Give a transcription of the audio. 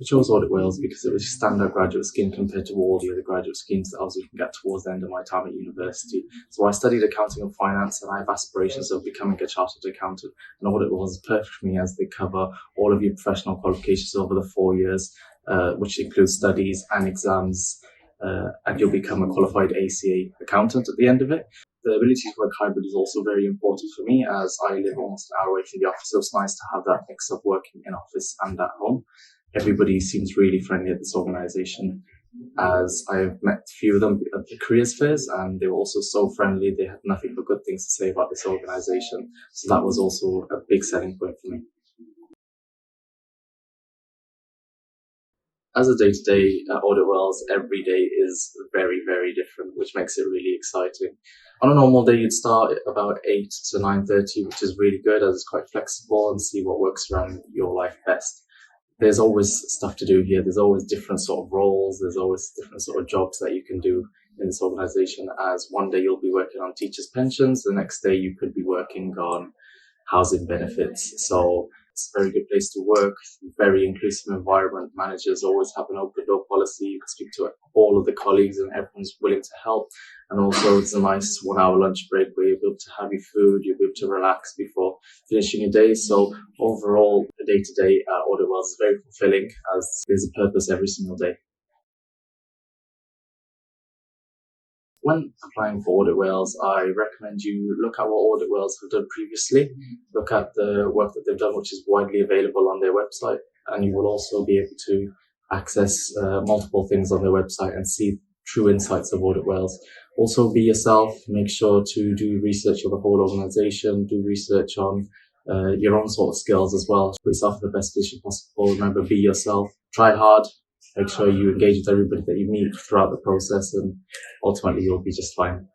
I chose Audit Wales because it was a standout graduate scheme compared to all the other graduate schemes that I was looking at towards the end of my time at university. So I studied accounting and finance, and I have aspirations of becoming a chartered accountant. And Audit Wales is perfect for me as they cover all of your professional qualifications over the 4 years, which includes studies and exams, and you'll become a qualified ACA accountant at the end of it. The ability to work hybrid is also very important for me as I live almost an hour away from the office, so it's nice to have that mix of working in office and at home. Everybody seems really friendly at this organisation, as I've met a few of them at the careers fairs, and they were also so friendly. They had nothing but good things to say about this organisation, so that was also a big selling point for me. As a day-to-day at Audit Wales, every day is very, very different, which makes it really exciting. On a normal day, you'd start at about 8 to 9:30, which is really good as it's quite flexible and see what works around your life best. There's always stuff to do here. There's always different sort of roles. There's always different sort of jobs that you can do in this organisation, as one day you'll be working on teachers' pensions, the next day you could be working on housing benefits. So it's a very good place to work, very inclusive environment. Managers always have an open door policy. You can speak to all of the colleagues and everyone's willing to help. And also it's a nice 1 hour lunch break where you'll be able to have your food, you'll be able to relax before finishing your day. So overall, the day-to-day at Audit Wales is very fulfilling as there's a purpose every single day. When applying for Audit Wales, I recommend you look at what Audit Wales have done previously, look at the work that they've done, which is widely available on their website, and you will also be able to access multiple things on their website and see true insights of Audit Wales. Also be yourself, make sure to do research on the whole organisation, do research on your own sort of skills as well. Put yourself in the best position possible. Remember, be yourself, try hard. Make sure you engage with everybody that you meet throughout the process, and ultimately you'll be just fine.